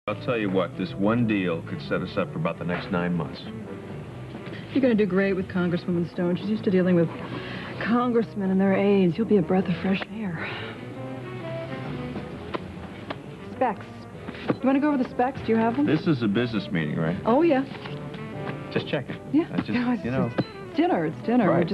I'll tell you what, this one deal could set us up for about the next 9 months. You're going to do great with Congresswoman Stone. She's used to dealing with congressmen and their aides. You'll be a breath of fresh air. Specs. You want to go over the specs? Do you have them? This is a business meeting, right? Oh, yeah. Just checking. Yeah. It's dinner. It's dinner. Right.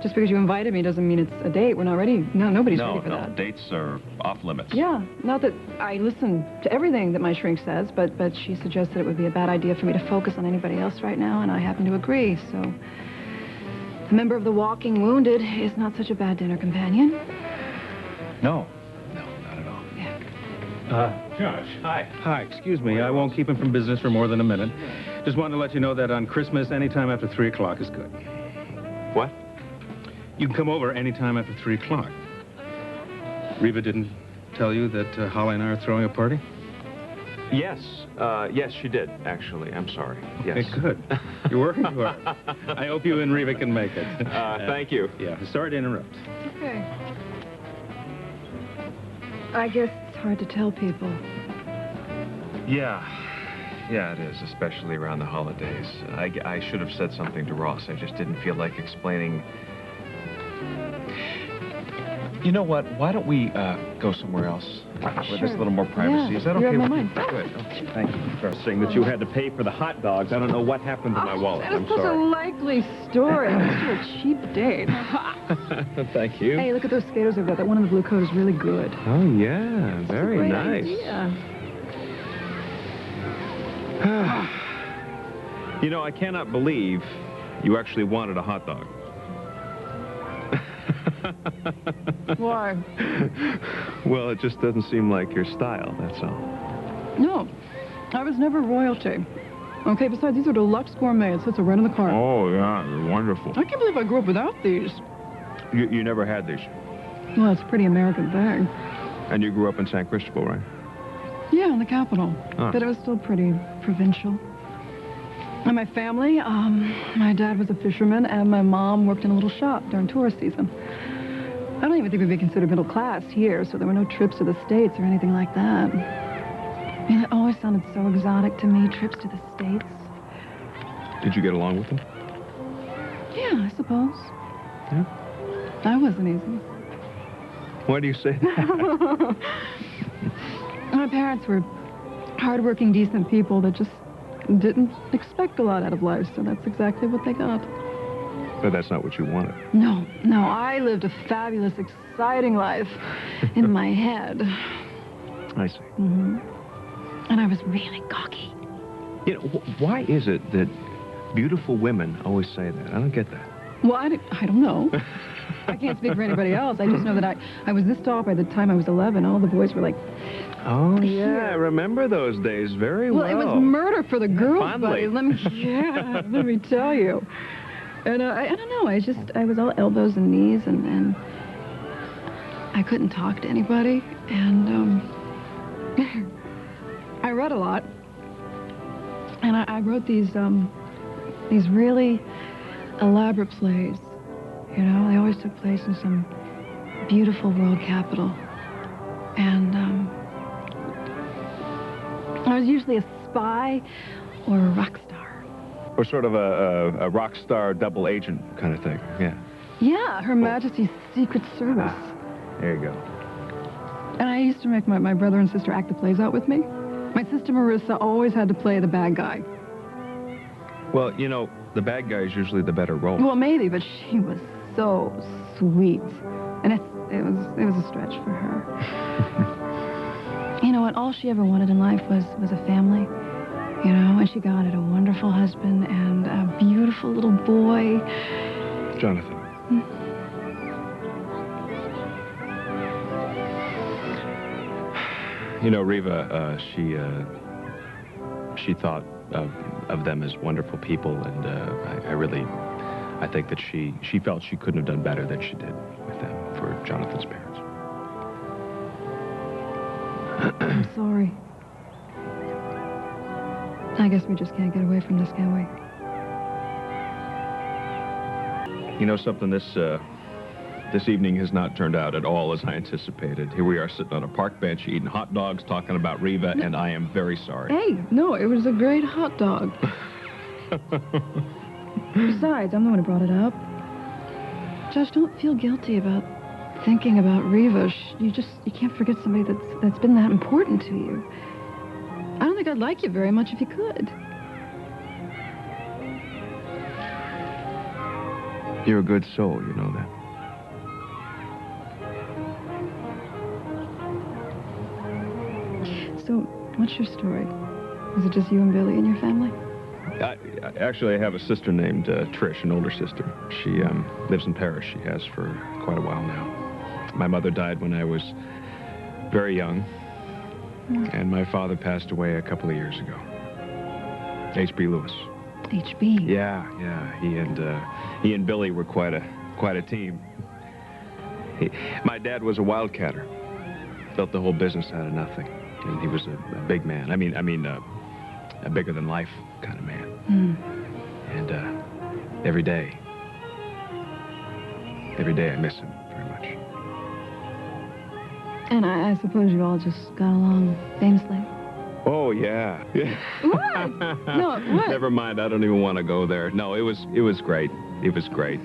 Just because you invited me doesn't mean it's a date. We're not ready. No, nobody's ready for that. No, dates are off limits. Yeah, not that I listen to everything that my shrink says, but she suggested it would be a bad idea for me to focus on anybody else right now, and I happen to agree, so... A member of the Walking Wounded is not such a bad dinner companion. No, not at all. Yeah. Josh. Hi, excuse me. I won't keep him from business for more than a minute. Just wanted to let you know that on Christmas, anytime after 3 o'clock is good. What? You can come over anytime after 3 o'clock. Reva didn't tell you that Holly and I are throwing a party? Yes, she did, actually. I'm sorry. Yes. Okay, good. You're working hard. I hope you and Reva can make it. Thank you. Yeah, sorry to interrupt. Okay. I guess it's hard to tell people. Yeah, it is, especially around the holidays. I should have said something to Ross. I just didn't feel like explaining. You know what? Why don't we go somewhere else? Where there's a little more privacy. Yeah, Is that you're okay on with my you? Good. Okay, thank you. Saying that you had to pay for the hot dogs. I don't know what happened to my wallet. That is such a likely story. You're a cheap date. Thank you. Hey, look at those skaters over there. That one in the blue coat is really good. Oh, yeah. Very Great nice. idea. You know, I cannot believe you actually wanted a hot dog. Why? Well, it just doesn't seem like your style, that's all. No, I was never royalty. Okay, besides, these are deluxe gourmet. It sits right in the car. Oh, yeah, they're wonderful. I can't believe I grew up without these. You never had these? Well, it's a pretty American thing. And you grew up in San Cristobal, right? Yeah, in the capital. Oh. But it was still pretty provincial. And my family, my dad was a fisherman, and my mom worked in a little shop during tourist season. I don't even think we'd be considered middle class here, so there were no trips to the States or anything like that. I mean, it always sounded so exotic to me, trips to the States. Did you get along with them? Yeah, I suppose. Yeah? I wasn't easy. Why do you say that? My parents were hardworking, decent people that just didn't expect a lot out of life, so that's exactly what they got. But that's not what you wanted. No, I lived a fabulous, exciting life in my head. I see. Mm-hmm. And I was really cocky. You know, why is it that beautiful women always say that? I don't get that. Well, I don't know. I can't speak for anybody else. I just know that I was this tall by the time I was 11. All the boys were like... Oh, yeah, I remember those days very well. Well, it was murder for the girls, Fondly. buddy. Let me tell you. And I don't know, I was all elbows and knees, and I couldn't talk to anybody, and I read a lot, and I wrote these really elaborate plays. You know, they always took place in some beautiful world capital, and I was usually a spy or a rock star. Or sort of a rock star double agent kind of thing, yeah. Yeah, Her Majesty's Secret Service. There you go. And I used to make my brother and sister act the plays out with me. My sister Marissa always had to play the bad guy. Well, you know, the bad guy is usually the better role. Well, maybe, but she was so sweet. And it was a stretch for her. You know what? All she ever wanted in life was a family. You know, and she got it, a wonderful husband and a beautiful little boy. Jonathan. You know, Reva, she thought of them as wonderful people, and I think that she felt she couldn't have done better than she did with them for Jonathan's parents. I'm sorry. I guess we just can't get away from this, can we? You know something, this This evening has not turned out at all as I anticipated. Here we are sitting on a park bench eating hot dogs, talking about Riva, and I am very sorry. Hey, no, it was a great hot dog. Besides, I'm the one who brought it up. Josh, don't feel guilty about thinking about Riva. You can't forget somebody that's been that important to you. I don't think I'd like you very much if you could. You're a good soul, you know that. So, what's your story? Is it just you and Billy and your family? Actually, I have a sister named Trish, an older sister. She lives in Paris. She has for quite a while now. My mother died when I was very young, and my father passed away a couple of years ago. H.B. Lewis. H.B.? Yeah. He and Billy were quite a team. My dad was a wildcatter. Built the whole business out of nothing. And he was a big man. I mean, a bigger-than-life kind of man. And every day I miss him very much. And I suppose you all just got along famously. Oh, yeah. What? No, what? Never mind, I don't even want to go there. No, it was great. It was great.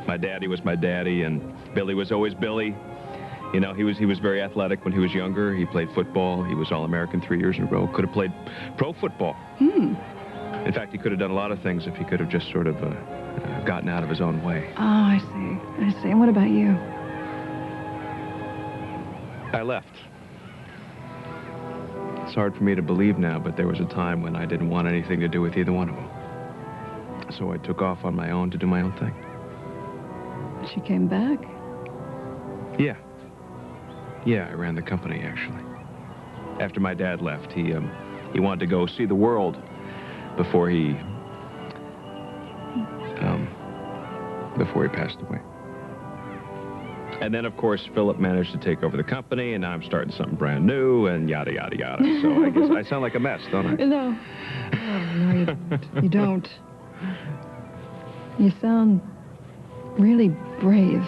My daddy was my daddy, and Billy was always Billy. You know, he was very athletic when he was younger. He played football. He was All-American 3 years in a row. Could have played pro football. In fact, he could have done a lot of things if he could have just sort of gotten out of his own way. Oh, I see. And what about you? I left. It's hard for me to believe now, but there was a time when I didn't want anything to do with either one of them. So I took off on my own to do my own thing. She came back? Yeah. Yeah, I ran the company, actually. After my dad left, he wanted to go see the world before he passed away. And then, of course, Philip managed to take over the company, and now I'm starting something brand new, and yada, yada, yada. So I guess I sound like a mess, don't I? No. No, you don't. You don't. You sound really brave.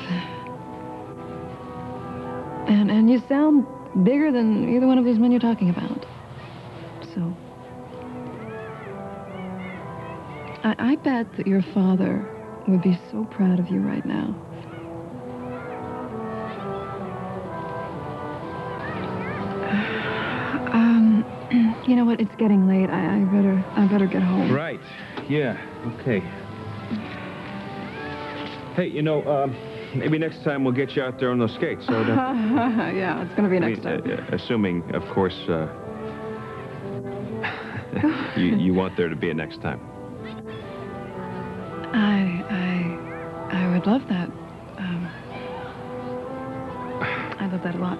And you sound bigger than either one of those men you're talking about. So, I bet that your father would be so proud of you right now. You know what? It's getting late. I better get home. Right. Yeah. Okay. Hey, you know, maybe next time we'll get you out there on those skates. So yeah, it's going to be next time. Assuming, of course, you want there to be a next time. I would love that. I love that a lot.